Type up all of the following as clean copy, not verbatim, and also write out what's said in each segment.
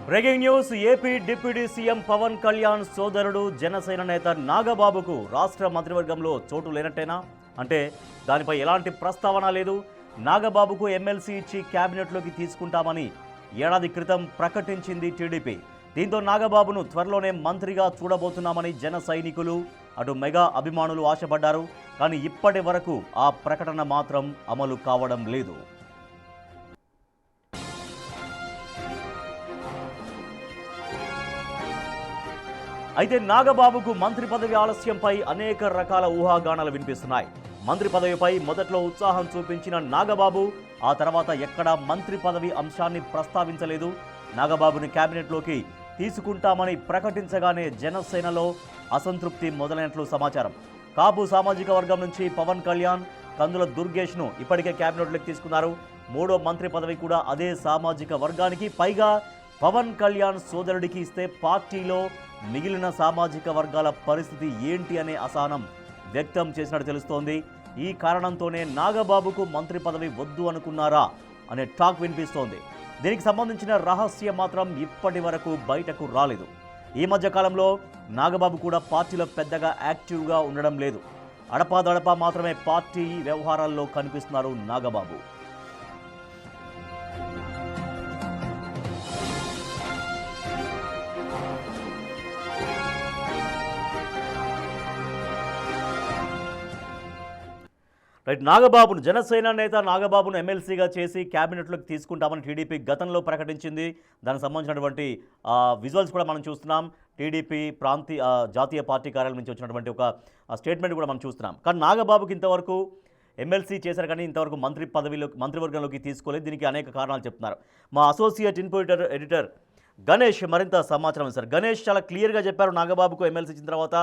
Breaking news. AP deputy CM Pawan Kalyan సోదరుడు జనసేన నేత నాగబాబుకు రాష్ట్ర మంత్రివర్గంలో చోటు లేనట్టేనా? అంటే దానిపై ఎలాంటి ప్రస్తావన లేదు. నాగబాబుకు ఎమ్మెల్సీ ఇచ్చి క్యాబినెట్లోకి తీసుకుంటామని ఏడాది క్రితం ప్రకటించింది టీడీపీ. దీంతో నాగబాబును త్వరలోనే మంత్రిగా చూడబోతున్నామని జన సైనికులు అటు మెగా అభిమానులు ఆశపడ్డారు. కానీ ఇప్పటి వరకు ఆ ప్రకటన మాత్రం అమలు కావడం లేదు. అయితే నాగబాబుకు మంత్రి పదవి ఆలస్యంపై అనేక రకాల ఊహాగానాలు వినిపిస్తున్నాయి. మంత్రి పదవిపై మొదట్లో ఉత్సాహం చూపించిన నాగబాబు ఆ తర్వాత ఎక్కడా మంత్రి పదవి అంశాన్ని ప్రస్తావించలేదు. నాగబాబుని కేబినెట్లోకి తీసుకుంటామని ప్రకటించగానే జనసేనలో అసంతృప్తి మొదలైనట్లు సమాచారం. కాపు సామాజిక వర్గం నుంచి పవన్ కళ్యాణ్, కందుల దుర్గేష్ను ఇప్పటికే కేబినెట్లోకి తీసుకున్నారు. మూడో మంత్రి పదవి కూడా అదే సామాజిక వర్గానికి, పైగా పవన్ కళ్యాణ్ సోదరుడికి ఇస్తే పార్టీలో మిగిలిన సామాజిక వర్గాల పరిస్థితి ఏంటి అనే అసహనం వ్యక్తం చేసినట్టు తెలుస్తోంది. ఈ కారణంతోనే నాగబాబుకు మంత్రి పదవి వద్దు అనుకున్నారా అనే టాక్ వినిపిస్తోంది. దీనికి సంబంధించిన రహస్యం మాత్రం ఇప్పటి వరకు బయటకు రాలేదు. ఈ మధ్య కాలంలో నాగబాబు కూడా పార్టీలో పెద్దగా యాక్టివ్గా ఉండడం లేదు. అడపాదడపా మాత్రమే పార్టీ వ్యవహారాల్లో కనిపిస్తున్నారు నాగబాబు. నాగబాబును జనసేన నేత నాగబాబును ఎమ్మెల్సీగా చేసి క్యాబినెట్లోకి తీసుకుంటామని టీడీపీ గతంలో ప్రకటించింది. దానికి సంబంధించినటువంటి విజువల్స్ కూడా మనం చూస్తున్నాం. టీడీపీ జాతీయ పార్టీ కార్యాలయం నుంచి వచ్చినటువంటి ఒక స్టేట్మెంట్ కూడా మనం చూస్తున్నాం. కానీ నాగబాబుకి ఇంతవరకు ఎమ్మెల్సీ చేశారు, కానీ ఇంతవరకు మంత్రివర్గంలోకి తీసుకోలేదు. దీనికి అనేక కారణాలు చెప్తున్నారు. మా అసోసియేట్ ఎడిటర్ గణేష్ మరింత సమాచారం ఇస్తారు. గణేష్ చాలా క్లియర్గా చెప్పారు, నాగబాబుకు ఎమ్మెల్సీ ఇచ్చిన తర్వాత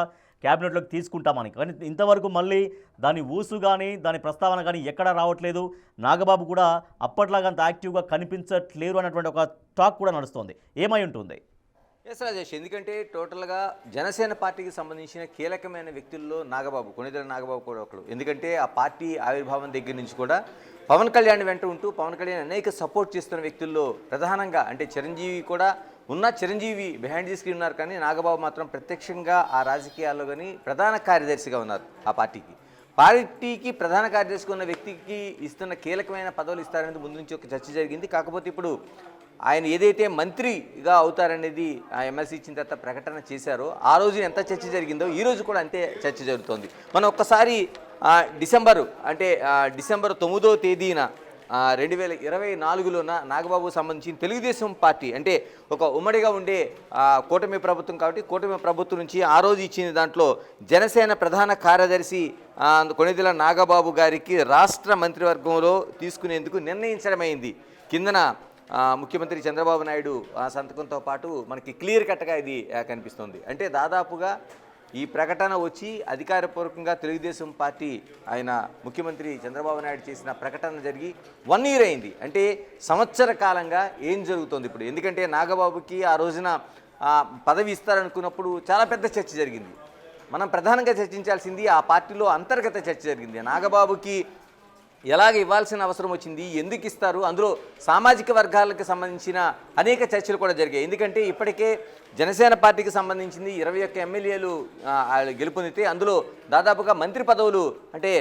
క్యాబినెట్లోకి తీసుకుంటామని. కానీ ఇంతవరకు మళ్ళీ దాని ఊసు కానీ దాని ప్రస్తావన కానీ ఎక్కడా రావట్లేదు. నాగబాబు కూడా అప్పట్లాగా అంత యాక్టివ్గా కనిపించట్లేరు అన్నటువంటి ఒక టాక్ కూడా నడుస్తోంది. ఏమై ఉంటుంది? ఎస్ రాజేష్, ఎందుకంటే టోటల్గా జనసేన పార్టీకి సంబంధించిన కీలకమైన వ్యక్తుల్లో నాగబాబు, కొణిదెల నాగబాబు కూడా ఒకడు. ఎందుకంటే ఆ పార్టీ ఆవిర్భావం దగ్గర నుంచి కూడా పవన్ కళ్యాణ్ వెంట ఉంటూ పవన్ కళ్యాణ్ అనేక సపోర్ట్ చేస్తున్న వ్యక్తుల్లో ప్రధానంగా, అంటే చిరంజీవి కూడా ఉన్న, చిరంజీవి బిహైండ్ ది స్క్రీన్ ఉన్నారు, కానీ నాగబాబు మాత్రం ప్రత్యక్షంగా ఆ రాజకీయాల్లో కానీ ప్రధాన కార్యదర్శిగా ఉన్నారు. ఆ పార్టీకి ప్రధాన కార్యదర్శిగా ఉన్న వ్యక్తికి ఇస్తున్న కీలకమైన పదవులు ఇస్తారనేది ముందు నుంచి ఒక చర్చ జరిగింది. కాకపోతే ఇప్పుడు ఆయన ఏదైతే మంత్రిగా అవుతారనేది ఆ ఎమ్మెల్సీ ఇచ్చిన తర్వాత ప్రకటన చేశారో ఆ రోజు ఎంత చర్చ జరిగిందో ఈ రోజు కూడా అంతే చర్చ జరుగుతోంది. మనం ఒక్కసారి డిసెంబర్ 9వ తేదీన 2024లోన నాగబాబు సంబంధించిన తెలుగుదేశం పార్టీ, అంటే ఒక ఉమ్మడిగా ఉండే కూటమి ప్రభుత్వం కాబట్టి కూటమి ప్రభుత్వం నుంచి ఆ రోజు ఇచ్చిన దాంట్లో జనసేన ప్రధాన కార్యదర్శి కొణిదెల నాగబాబు గారికి రాష్ట్ర మంత్రివర్గంలో తీసుకునేందుకు నిర్ణయించడమైంది. కిందన ముఖ్యమంత్రి చంద్రబాబు నాయుడు సంతకంతో పాటు మనకి క్లియర్ కట్గా ఇది కనిపిస్తుంది. అంటే దాదాపుగా ఈ ప్రకటన వచ్చి అధికారపూర్వకంగా తెలుగుదేశం పార్టీ ఆయన ముఖ్యమంత్రి చంద్రబాబు నాయుడు చేసిన ప్రకటన జరిగి 1 year అయింది. అంటే సంవత్సర కాలంగా ఏం జరుగుతుంది ఇప్పుడు? ఎందుకంటే నాగబాబుకి ఆ రోజున పదవి ఇస్తారనుకున్నప్పుడు చాలా పెద్ద చర్చ జరిగింది. మనం ప్రధానంగా చర్చించాల్సింది ఆ పార్టీలో అంతర్గత చర్చ జరిగింది. నాగబాబుకి ఎలాగ ఇవ్వాల్సిన అవసరం వచ్చింది, ఎందుకు ఇస్తారు, అందులో సామాజిక వర్గాలకు సంబంధించిన అనేక చర్చలు కూడా జరిగాయి. ఎందుకంటే ఇప్పటికే జనసేన పార్టీకి సంబంధించింది 21 ఎమ్మెల్యేలు గెలుపొందితే అందులో దాదాపుగా మంత్రి పదవులు, అంటే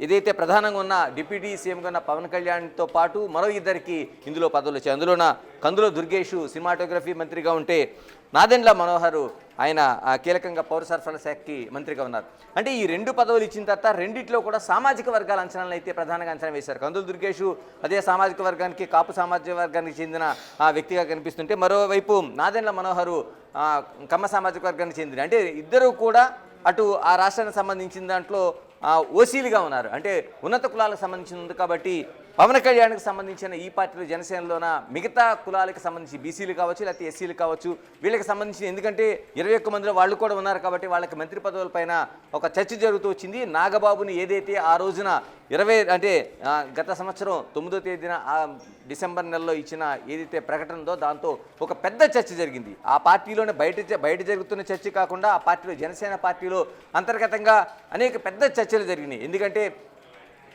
ఏదైతే ప్రధానంగా ఉన్న డిప్యూటీ సీఎంగా ఉన్న పవన్ కళ్యాణ్తో పాటు మరో 2 ఇందులో పదవులు వచ్చాయి. అందులోన కందుల దుర్గేష్ సినిమాటోగ్రఫీ మంత్రిగా ఉంటే నాదెండ్ల మనోహర్ ఆయన కీలకంగా పౌర సరఫరాల శాఖకి మంత్రిగా ఉన్నారు. అంటే ఈ 2 పదవులు ఇచ్చిన తర్వాత రెండిట్లో కూడా సామాజిక వర్గాల అంచనాలను అయితే ప్రధానంగా అంచనా వేశారు. కందుల దుర్గేష్ అదే సామాజిక వర్గానికి, కాపు సామాజిక వర్గానికి చెందిన వ్యక్తిగా కనిపిస్తుంటే, మరోవైపు నాదెండ్ల మనోహర్ కమ్మ సామాజిక వర్గానికి చెందిన, అంటే ఇద్దరు కూడా అటు ఆ రాష్ట్రానికి సంబంధించిన దాంట్లో ఓసీలుగా ఉన్నారు. అంటే ఉన్నత కులాలకు సంబంధించిన ఉంది కాబట్టి పవన్ కళ్యాణ్కి సంబంధించిన ఈ పార్టీలో జనసేనలోన మిగతా కులాలకు సంబంధించి బీసీలు కావచ్చు, లేకపోతే ఎస్సీలు కావచ్చు, వీళ్ళకి సంబంధించిన, ఎందుకంటే 21 మందిలో వాళ్ళు కూడా ఉన్నారు కాబట్టి వాళ్ళకి మంత్రి పదవులపైన ఒక చర్చ జరుగుతూ వచ్చింది. నాగబాబుని ఏదైతే ఆ రోజున గత సంవత్సరం 9వ తేదీన డిసెంబర్ నెలలో ఇచ్చిన ఏదైతే ప్రకటన ఉందో దాంతో ఒక పెద్ద చర్చ జరిగింది. ఆ పార్టీలోనే బయట జరుగుతున్న చర్చ కాకుండా ఆ పార్టీలో, జనసేన పార్టీలో అంతర్గతంగా అనేక పెద్ద చర్చలు జరిగినాయి. ఎందుకంటే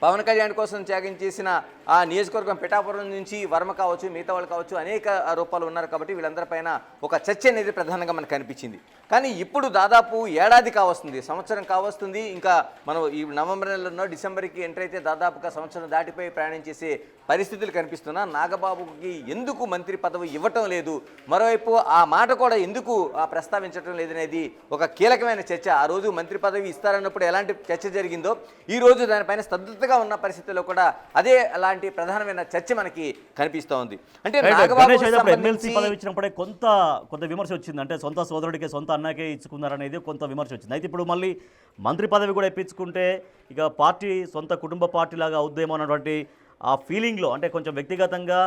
పవన్ కళ్యాణ్ కోసం త్యాగం చేసిన ఆ నియోజకవర్గం పిఠాపురం నుంచి వర్మ కావచ్చు, మిగతా వాళ్ళు కావచ్చు, అనేక రూపాలు ఉన్నారు కాబట్టి వీళ్ళందరిపైన ఒక చర్చ అనేది ప్రధానంగా మనకు కనిపించింది. కానీ ఇప్పుడు దాదాపు ఏడాది కావస్తుంది, సంవత్సరం కావస్తుంది. ఇంకా మనం ఈ నవంబర్ నెలలో డిసెంబర్కి ఎంటర్ అయితే దాదాపుగా సంవత్సరం దాటిపోయి ప్రయాణం చేసే పరిస్థితులు కనిపిస్తున్నా నాగబాబుకి ఎందుకు మంత్రి పదవి ఇవ్వటం లేదు, మరోవైపు ఆ మాట కూడా ఎందుకు ప్రస్తావించడం లేదనేది ఒక కీలకమైన చర్చ. ఆ రోజు మంత్రి పదవి ఇస్తారన్నప్పుడు ఎలాంటి చర్చ జరిగిందో ఈ రోజు దానిపైన స్తబ్దతగా ఉన్న పరిస్థితుల్లో కూడా అదే అలాంటి ప్రధానమైన చర్చ మనకి కనిపిస్తూ ఉంది. అంటే ఎమ్మెల్సీ పదవి ఇచ్చినప్పుడే కొంత విమర్శ వచ్చింది. అంటే సొంత సోదరుడికే సొంత అన్నకే ఇచ్చుకున్నారనేది కొంత విమర్శ వచ్చింది. అయితే ఇప్పుడు మళ్ళీ మంత్రి పదవి కూడా ఇప్పించుకుంటే ఇక పార్టీ సొంత కుటుంబ పార్టీ లాగా అవుద్దేమో అన్నటువంటి ఆ ఫీలింగ్లో, అంటే కొంచెం వ్యక్తిగతంగా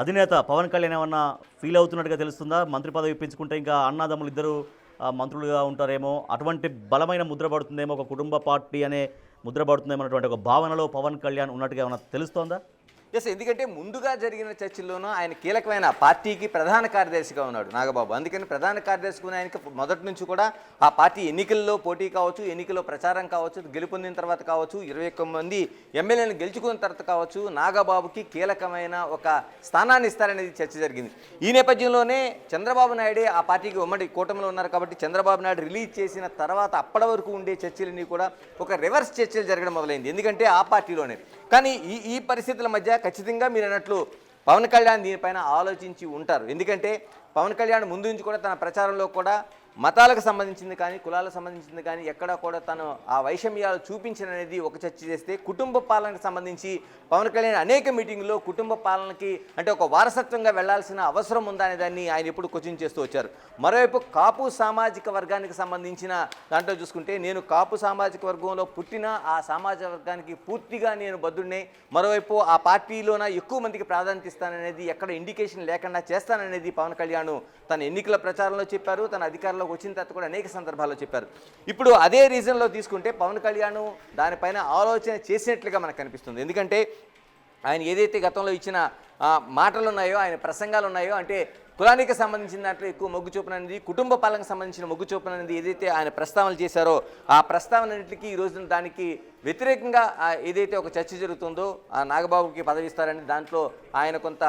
అధినేత పవన్ కళ్యాణ్ ఏమన్నా ఫీల్ అవుతున్నట్టుగా తెలుస్తుందా? మంత్రి పదవి ఇప్పించుకుంటే ఇంకా అన్నదమ్ములు ఇద్దరు మంత్రులుగా ఉంటారేమో, అటువంటి బలమైన ముద్ర పడుతుందేమో, ఒక కుటుంబ పార్టీ అనే ముద్ర పడుతుందేమో అన్నటువంటి ఒక భావనలో పవన్ కళ్యాణ్ ఉన్నట్టుగా ఏమన్నా తెలుస్తోందా? ఎస్, ఎందుకంటే ముందుగా జరిగిన చర్చల్లోనూ ఆయన కీలకమైన పార్టీకి ప్రధాన కార్యదర్శిగా ఉన్నాడు నాగబాబు. అందుకని ప్రధాన కార్యదర్శిగా ఆయనకి మొదటి నుంచి కూడా ఆ పార్టీ ఎన్నికల్లో పోటీ కావచ్చు, ఎన్నికల్లో ప్రచారం కావచ్చు, గెలుపొందిన తర్వాత కావచ్చు, 21 మంది ఎమ్మెల్యేలను గెలుచుకున్న తర్వాత కావచ్చు, నాగబాబుకి కీలకమైన ఒక స్థానాన్ని ఇస్తారనేది చర్చ జరిగింది. ఈ నేపథ్యంలోనే చంద్రబాబు నాయుడే ఆ పార్టీకి ఉమ్మడి కూటమిలో ఉన్నారు కాబట్టి చంద్రబాబు నాయుడు రిలీజ్ చేసిన తర్వాత అప్పటి వరకు ఉండే చర్చలన్నీ కూడా ఒక రివర్స్ చర్చలు జరగడం మొదలైంది. ఎందుకంటే ఆ పార్టీలోనే. కానీ ఈ పరిస్థితుల మధ్య ఖచ్చితంగా మీరు అన్నట్లు పవన్ కళ్యాణ్ దీనిపైన ఆలోచించి ఉంటారు. ఎందుకంటే పవన్ కళ్యాణ్ ముందు నుంచి కూడా తన ప్రచారంలో కూడా మతాలకు సంబంధించింది కానీ, కులాలకు సంబంధించింది కానీ ఎక్కడా కూడా తను ఆ వైషమ్యాలు చూపించననేది ఒక చర్చ చేస్తే, కుటుంబ పాలనకు సంబంధించి పవన్ కళ్యాణ్ అనేక మీటింగుల్లో కుటుంబ పాలనకి అంటే ఒక వారసత్వంగా వెళ్లాల్సిన అవసరం ఉందా అనే దాన్ని ఆయన ఎప్పుడు క్వశ్చన్ చేస్తూ వచ్చారు. మరోవైపు కాపు సామాజిక వర్గానికి సంబంధించిన దాంట్లో చూసుకుంటే, నేను కాపు సామాజిక వర్గంలో పుట్టిన ఆ సామాజిక వర్గానికి పూర్తిగా నేను బద్దుడినే, మరోవైపు ఆ పార్టీలోన ఎక్కువ మందికి ప్రాధాన్యత ఇస్తాననేది ఎక్కడ ఇండికేషన్ లేకుండా చేస్తాననేది పవన్ కళ్యాణ్ తన ఎన్నికల ప్రచారంలో చెప్పారు, తన అధికారంలో వచ్చిన తర్వాత కూడా అనేక సందర్భాల్లో చెప్పారు. ఇప్పుడు అదే రీజన్లో తీసుకుంటే పవన్ కళ్యాణ్ దానిపైన ఆలోచన చేసినట్లుగా మనకు కనిపిస్తుంది. ఎందుకంటే ఆయన ఏదైతే గతంలో ఇచ్చిన మాటలు ఉన్నాయో, ఆయన ప్రసంగాలు ఉన్నాయో, అంటే కులానికి సంబంధించిన దాంట్లో ఎక్కువ మొగ్గు చూపనది, కుటుంబ పాలనకు సంబంధించిన మొగ్గు చూపనది ఏదైతే ఆయన ప్రస్తావనలు చేశారో ఆ ప్రస్తావనన్నింటికి ఈ రోజున దానికి వ్యతిరేకంగా ఏదైతే ఒక చర్చ జరుగుతుందో ఆ నాగబాబుకి పదవి ఇస్తారని దాంట్లో ఆయన కొంత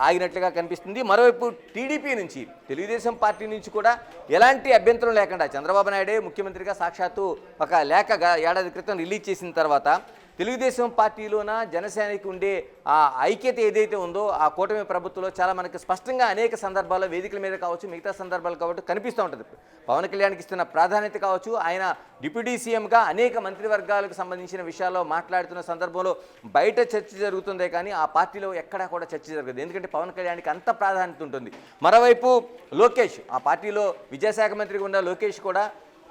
ఆగినట్లుగా కనిపిస్తుంది. మరోవైపు టీడీపీ నుంచి, తెలుగుదేశం పార్టీ నుంచి కూడా ఎలాంటి అభ్యంతరం లేకుండా చంద్రబాబు నాయుడే ముఖ్యమంత్రిగా సాక్షాత్తు ఒక లేఖ ఏడాది క్రితం రిలీజ్ చేసిన తర్వాత తెలుగుదేశం పార్టీలోన జనసేనకి ఉండే ఆ ఐక్యత ఏదైతే ఉందో ఆ కూటమి ప్రభుత్వంలో చాలా మనకు స్పష్టంగా అనేక సందర్భాల్లో వేదికల మీద కావచ్చు, మిగతా సందర్భాలు కాబట్టి కనిపిస్తూ ఉంటుంది. పవన్ కళ్యాణ్కి ఇస్తున్న ప్రాధాన్యత కావచ్చు, ఆయన డిప్యూటీ సీఎంగా అనేక మంత్రివర్గాలకు సంబంధించిన విషయాల్లో మాట్లాడుతున్న సందర్భంలో బయట చర్చ జరుగుతుందే కానీ ఆ పార్టీలో ఎక్కడా కూడా చర్చ జరగదు. ఎందుకంటే పవన్ కళ్యాణ్కి అంత ప్రాధాన్యత ఉంటుంది. మరోవైపు లోకేష్, ఆ పార్టీలో విద్యాశాఖ మంత్రిగా ఉన్న లోకేష్ కూడా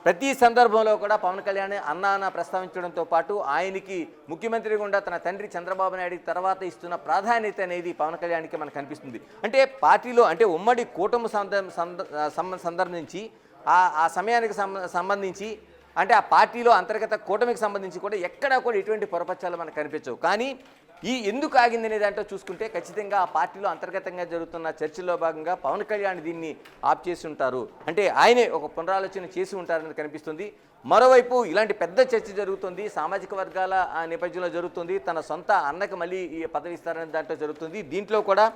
ప్రతి సందర్భంలో కూడా పవన్ కళ్యాణ్ అన్న ప్రస్తావించడంతో పాటు ఆయనకి ముఖ్యమంత్రిగా ఉండా తన తండ్రి చంద్రబాబు నాయుడికి తర్వాత ఇస్తున్న ప్రాధాన్యత అనేది పవన్ కళ్యాణ్కి మనకు కనిపిస్తుంది. అంటే పార్టీలో అంటే ఉమ్మడి కూటమి సందర్భించి ఆ సమయానికి సంబంధించి అంటే ఆ పార్టీలో అంతర్గత కూటమికి సంబంధించి కూడా ఎక్కడా కూడా ఎటువంటి పొరపచ్చాలు మనకు కనిపించవు. కానీ ఎందుకు ఆగిందనే దాంట్లో చూసుకుంటే ఖచ్చితంగా ఆ పార్టీలో అంతర్గతంగా జరుగుతున్న చర్చల్లో భాగంగా పవన్ కళ్యాణ్ దీన్ని ఆప్ చేసి ఉంటారు, అంటే ఆయనే ఒక పునరాలోచన చేసి ఉంటారని కనిపిస్తుంది. మరోవైపు ఇలాంటి పెద్ద చర్చ జరుగుతుంది, సామాజిక వర్గాల నేపథ్యంలో జరుగుతుంది, తన సొంత అన్నకు మళ్ళీ ఈ పదవి ఇస్తారనే దాంట్లో జరుగుతుంది. దీంట్లో కూడా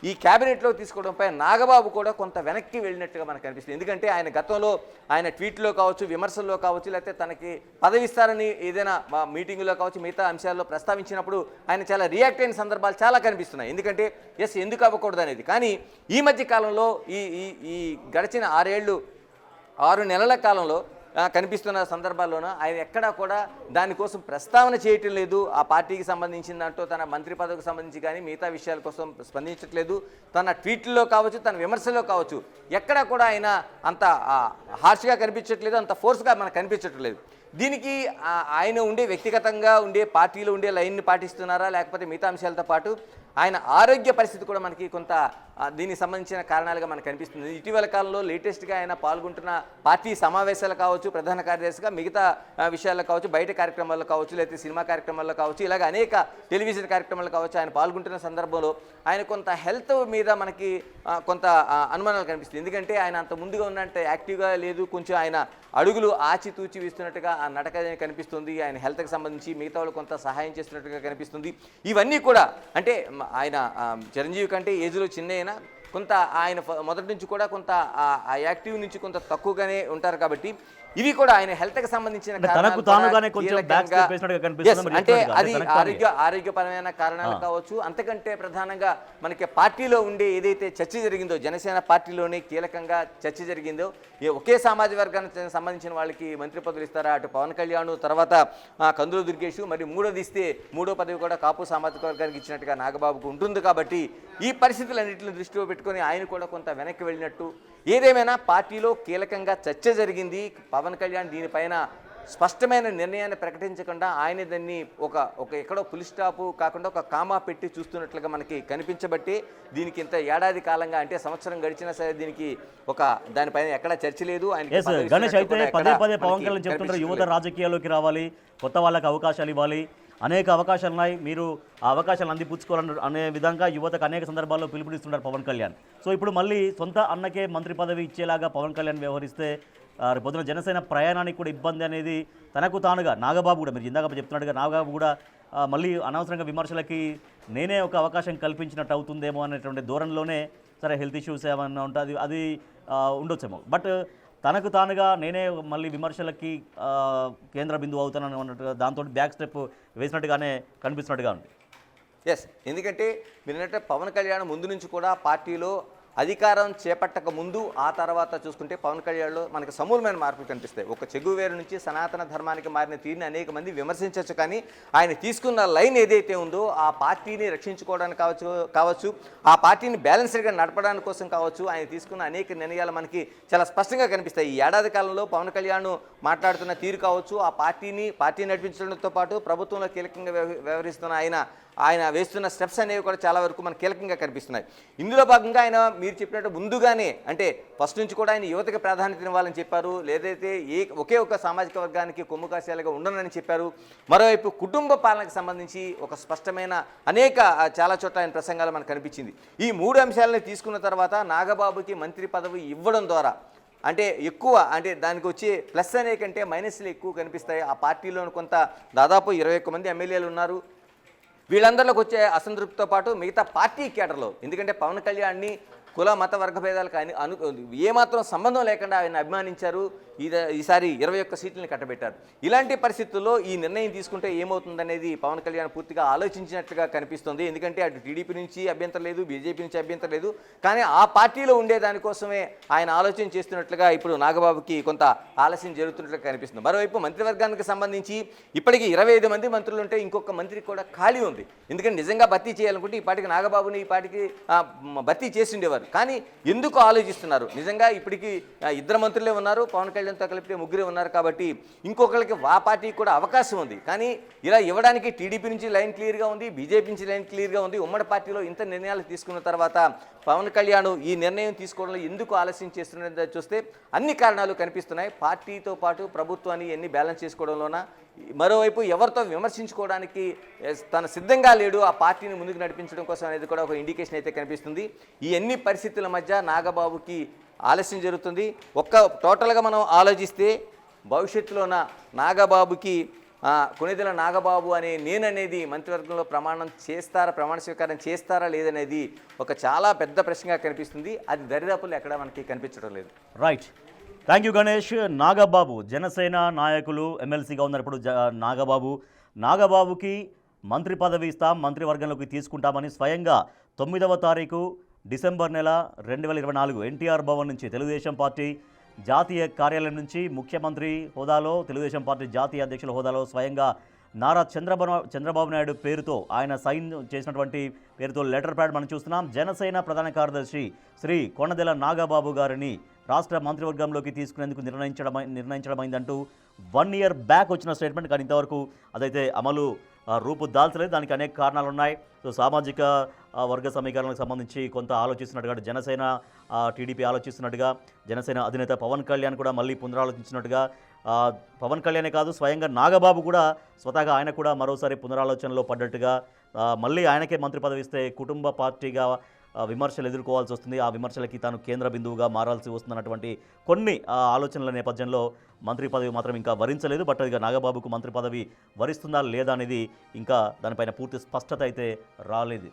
ఈ క్యాబినెట్లో తీసుకోవడంపై నాగబాబు కూడా కొంత వెనక్కి వెళ్ళినట్టుగా మనకు కనిపిస్తుంది. ఎందుకంటే ఆయన గతంలో ఆయన ట్వీట్లో కావచ్చు, విమర్శల్లో కావచ్చు, లేకపోతే తనకి పదవి ఇస్తారని ఏదైనా మీటింగులో కావచ్చు, మిగతా అంశాల్లో ప్రస్తావించినప్పుడు ఆయన చాలా రియాక్ట్ అయిన సందర్భాలు చాలా కనిపిస్తున్నాయి. ఎందుకంటే ఎందుకు అవ్వకూడదు అనేది. కానీ ఈ మధ్య కాలంలో ఈ గడిచిన 6 నెలల కాలంలో కనిపిస్తున్న సందర్భాల్లోనూ ఆయన ఎక్కడా కూడా దానికోసం ప్రస్తావన చేయటం లేదు. ఆ పార్టీకి సంబంధించిన దాంట్లో తన మంత్రి పదవికి సంబంధించి కానీ మిగతా విషయాల కోసం స్పందించట్లేదు. తన ట్వీట్లో కావచ్చు, తన విమర్శలో కావచ్చు, ఎక్కడా కూడా ఆయన అంత హార్ష్గా కనిపించట్లేదు, అంత ఫోర్స్గా మనకు కనిపించట్లేదు. దీనికి ఆయన ఉండే వ్యక్తిగతంగా ఉండే పార్టీలో ఉండే లైన్ని పాటిస్తున్నారా, లేకపోతే మిగతా అంశాలతో పాటు ఆయన ఆరోగ్య పరిస్థితి కూడా మనకి కొంత దీనికి సంబంధించిన కారణాలుగా మనకు కనిపిస్తుంది. ఇటీవల కాలంలో లేటెస్ట్గా ఆయన పాల్గొంటున్న పార్టీ సమావేశాలు కావచ్చు, ప్రధాన కార్యదర్శిగా మిగతా విషయాల్లో కావచ్చు, బయట కార్యక్రమాల్లో కావచ్చు, లేకపోతే సినిమా కార్యక్రమాల్లో కావచ్చు, ఇలాగ అనేక టెలివిజన్ కార్యక్రమాలు కావచ్చు, ఆయన పాల్గొంటున్న సందర్భంలో ఆయన కొంత హెల్త్ మీద మనకి కొంత అనుమానాలు కనిపిస్తుంది. ఎందుకంటే ఆయన అంత ముందుగా ఉన్నంత యాక్టివ్గా లేదు, కొంచెం ఆయన అడుగులు ఆచితూచి వేస్తున్నట్టుగా ఆ నడక కనిపిస్తుంది. ఆయన హెల్త్కి సంబంధించి మిగతా వాళ్ళు కొంత సహాయం చేస్తున్నట్టుగా కనిపిస్తుంది. ఇవన్నీ కూడా అంటే ఆయన చిరంజీవి కంటే ఏజ్లో చిన్న అయినా కొంత ఆయన మొదటి నుంచి కూడా కొంత ఆ యాక్టివ్ నుంచి కొంత తక్కువగానే ఉంటారు కాబట్టి ఇవి కూడా ఆయన హెల్త్కి సంబంధించిన అంటే అది ఆరోగ్యపరమైన కారణాలు కావచ్చు. అంతకంటే ప్రధానంగా మనకి పార్టీలో ఉండే ఏదైతే చర్చ జరిగిందో జనసేన పార్టీలోనే కీలకంగా చర్చ జరిగిందో ఒకే సామాజిక వర్గానికి సంబంధించిన వాళ్ళకి మంత్రి పదవులు ఇస్తారా, అటు పవన్ కళ్యాణ్ తర్వాత కందుల దుర్గేష్, మరి మూడోది ఇస్తే మూడో పదవి కూడా కాపు సామాజిక వర్గానికి ఇచ్చినట్టుగా నాగబాబుకు ఉంటుంది. కాబట్టి ఈ పరిస్థితులన్నింటిని దృష్టిలో పెట్టుకొని ఆయన కూడా కొంత వెనక్కి వెళ్ళినట్టు. ఏదేమైనా పార్టీలో కీలకంగా చర్చ జరిగింది. పవన్ కళ్యాణ్ దీనిపైన స్పష్టమైన నిర్ణయాన్ని ప్రకటించకుండా ఆయన దాన్ని ఒక ఎక్కడో పులి స్టాపు కాకుండా ఒక కామా పెట్టి చూస్తున్నట్లుగా మనకి కనిపించబట్టి దీనికి ఇంత ఏడాది కాలంగా అంటే సంవత్సరం గడిచినా సరే దీనికి దానిపైన ఎక్కడా చర్చ లేదు. గణేష్ అయితే పదే పదే పవన్ కళ్యాణ్ చెప్తుంటారు యువత రాజకీయాల్లోకి రావాలి, కొత్త వాళ్ళకి అవకాశాలు ఇవ్వాలి, అనేక అవకాశాలు ఉన్నాయి, మీరు ఆ అవకాశాలు అందిపుచ్చుకోవాలని అనే విధంగా యువతకు అనేక సందర్భాల్లో పిలుపునిస్తున్నారు పవన్ కళ్యాణ్. సో ఇప్పుడు మళ్ళీ సొంత అన్నకే మంత్రి పదవి ఇచ్చేలాగా పవన్ కళ్యాణ్ వ్యవహరిస్తే రేపొద్దున జనసేన ప్రయాణానికి కూడా ఇబ్బంది అనేది తనకు తానుగా నాగబాబు కూడా మీరు ఇందాక చెప్తున్నట్టుగా నాగబాబు కూడా మళ్ళీ అనవసరంగా విమర్శలకి నేనే ఒక అవకాశం కల్పించినట్టు అవుతుందేమో అనేటువంటి ధోరణిలోనే సరే హెల్త్ ఇష్యూస్ ఏమన్నా ఉంటుంది అది ఉండొచ్చేమో. బట్ తనకు తానుగా నేనే మళ్ళీ విమర్శలకి కేంద్ర బిందువు అవుతానని అన్నట్టుగా దాంతో బ్యాక్ స్టెప్ వేసినట్టుగానే కనిపిస్తున్నట్టుగా ఉంది. ఎస్, ఎందుకంటే మీరంటే పవన్ కళ్యాణ్ ముందు నుంచి కూడా పార్టీలో అధికారం చేపట్టక ముందు ఆ తర్వాత చూసుకుంటే పవన్ కళ్యాణ్లో మనకు సమూలమైన మార్పులు కనిపిస్తాయి. ఒక చెగువేరు నుంచి సనాతన ధర్మానికి మారిన తీరుని అనేక మంది విమర్శించవచ్చు, కానీ ఆయన తీసుకున్న లైన్ ఏదైతే ఉందో ఆ పార్టీని రక్షించుకోవడానికి కావచ్చు ఆ పార్టీని బ్యాలెన్స్డ్గా నడపడానికి కోసం కావచ్చు ఆయన తీసుకున్న అనేక నిర్ణయాలు మనకి చాలా స్పష్టంగా కనిపిస్తాయి. ఈ ఏడాది కాలంలో పవన్ కళ్యాణ్ మాట్లాడుతున్న తీరు కావచ్చు, ఆ పార్టీ నడిపించడంతో పాటు ప్రభుత్వంలో కీలకంగా వ్యవహరిస్తున్న ఆయన వేస్తున్న స్టెప్స్ అనేవి కూడా చాలా వరకు మనకు కీలకంగా కనిపిస్తున్నాయి. ఇందులో భాగంగా ఆయన మీరు చెప్పినట్టు ముందుగానే అంటే ఫస్ట్ నుంచి కూడా ఆయన యువతకి ప్రాధాన్యత ఇవ్వాలని చెప్పారు, లేదైతే ఒకే ఒక సామాజిక వర్గానికి కొమ్ము కాసేలాగా ఉండనని చెప్పారు. మరోవైపు కుటుంబ పాలనకు సంబంధించి ఒక స్పష్టమైన చాలా చోట్ల ఆయన ప్రసంగాలు మనకు కనిపించింది. ఈ మూడు అంశాలను తీసుకున్న తర్వాత నాగబాబుకి మంత్రి పదవి ఇవ్వడం ద్వారా అంటే ఎక్కువ అంటే దానికి వచ్చే ప్లస్ అనే కంటే మైనస్లు ఎక్కువ కనిపిస్తాయి. ఆ పార్టీలో కొంత దాదాపు 21 మంది ఎమ్మెల్యేలు ఉన్నారు. వీళ్ళందరిలోకి వచ్చే అసంతృప్తితో పాటు మిగతా పార్టీ కేటర్లో, ఎందుకంటే పవన్ కళ్యాణ్ని కుల మత వర్గ భేదాలకు ఏమాత్రం సంబంధం లేకుండా ఆయన అభిమానించారు. ఈసారి 21 సీట్లను కట్టబెట్టారు. ఇలాంటి పరిస్థితుల్లో ఈ నిర్ణయం తీసుకుంటే ఏమవుతుందనేది పవన్ కళ్యాణ్ పూర్తిగా ఆలోచించినట్లుగా కనిపిస్తుంది. ఎందుకంటే అటు టీడీపీ నుంచి అభ్యంతరం లేదు, బీజేపీ నుంచి అభ్యంతరం లేదు, కానీ ఆ పార్టీలో ఉండే దానికోసమే ఆయన ఆలోచన చేస్తున్నట్లుగా ఇప్పుడు నాగబాబుకి కొంత ఆలస్యం జరుగుతున్నట్లుగా కనిపిస్తుంది. మరోవైపు మంత్రివర్గానికి సంబంధించి ఇప్పటికీ 25 మంది మంత్రులు ఉంటే ఇంకొక మంత్రి కూడా ఖాళీ ఉంది. ఎందుకంటే నిజంగా భర్తీ చేయాలనుకుంటే ఈ పార్టీకి నాగబాబుని ఈ పార్టీకి భర్తీ చేసి ఉండేవారు. కానీ ఎందుకు ఆలోచిస్తున్నారు? నిజంగా ఇప్పటికీ 2 మంత్రులే ఉన్నారు, పవన్ కళ్యాణ్తో కలిపితే 3 ఉన్నారు. కాబట్టి ఇంకొకరికి ఆ పార్టీకి కూడా అవకాశం ఉంది. కానీ ఇలా ఇవ్వడానికి టీడీపీ నుంచి లైన్ క్లియర్గా ఉంది, బీజేపీ నుంచి లైన్ క్లియర్గా ఉంది. ఉమ్మడి పార్టీలో ఇంత నిర్ణయాలు తీసుకున్న తర్వాత పవన్ కళ్యాణ్ ఈ నిర్ణయం తీసుకోవడంలో ఎందుకు ఆలస్యం చేస్తున్నది చూస్తే అన్ని కారణాలు కనిపిస్తున్నాయి. పార్టీతో పాటు ప్రభుత్వాన్ని ఎన్ని బ్యాలెన్స్ చేసుకోవడంలోన, మరోవైపు ఎవరితో విమర్శించుకోవడానికి తను సిద్ధంగా లేడు, ఆ పార్టీని ముందుకు నడిపించడం కోసం అనేది కూడా ఒక ఇండికేషన్ అయితే కనిపిస్తుంది. ఈ అన్ని పరిస్థితుల మధ్య నాగబాబుకి ఆలస్యం జరుగుతుంది. టోటల్గా మనం ఆలోచిస్తే భవిష్యత్తులోన నాగబాబుకి కొణిదెల నాగబాబు అనే నేననేది మంత్రివర్గంలో ప్రమాణ స్వీకారం చేస్తారా లేదనేది ఒక చాలా పెద్ద ప్రశ్నగా కనిపిస్తుంది. అది దరిదాపుల్లో ఎక్కడ మనకి కనిపించడం లేదు. Right, thank you Ganesh. Nagababu Janasena నాయకులు ఎమ్మెల్సీగా ఉన్నారు ఇప్పుడు నాగబాబుకి మంత్రి పదవి ఇస్తాం, మంత్రివర్గంలోకి తీసుకుంటామని స్వయంగా 9వ తారీఖు డిసెంబర్ నెల 2024 ఎన్టీఆర్ భవన్ నుంచి తెలుగుదేశం పార్టీ జాతీయ కార్యాలయం నుంచి ముఖ్యమంత్రి హోదాలో తెలుగుదేశం పార్టీ జాతీయ అధ్యక్షుల హోదాలో స్వయంగా నారా చంద్రబాబు నాయుడు పేరుతో ఆయన సైన్ చేసినటువంటి పేరుతో లెటర్ ప్యాడ్ మనం చూస్తున్నాం. జనసేన ప్రధాన కార్యదర్శి శ్రీ కొణదెల నాగబాబు గారిని రాష్ట్ర మంత్రివర్గంలోకి తీసుకునేందుకు నిర్ణయించడమైందంటూ 1 ఇయర్ బ్యాక్ వచ్చిన స్టేట్మెంట్. కానీ ఇంతవరకు అదైతే అమలు రూపు దాల్చలేదు. దానికి అనేక కారణాలు ఉన్నాయి. సో సామాజిక వర్గ సమీకరణకు సంబంధించి కొంత ఆలోచిస్తున్నట్టుగా జనసేన టీడీపీ ఆలోచిస్తున్నట్టుగా జనసేన అధినేత పవన్ కళ్యాణ్ కూడా మళ్ళీ పునరాలోచించినట్టుగా పవన్ కళ్యాణే కాదు స్వయంగా నాగబాబు కూడా స్వతహాగా ఆయన కూడా మరోసారి పునరాలోచనలో పడ్డట్టుగా మళ్ళీ ఆయనకే మంత్రి పదవి ఇస్తే కుటుంబ పార్టీగా విమర్శలు ఎదుర్కోవాల్సి వస్తుంది. ఆ విమర్శలకి తాను కేంద్ర బిందువుగా మారాల్సి వస్తున్నటువంటి కొన్ని ఆలోచనల నేపథ్యంలో మంత్రి పదవి మాత్రం ఇంకా వరించలేదు. బట్ ఇక నాగబాబుకు మంత్రి పదవి వరిస్తుందా లేదా అనేది ఇంకా దానిపైన పూర్తి స్పష్టత అయితే రాలేదు.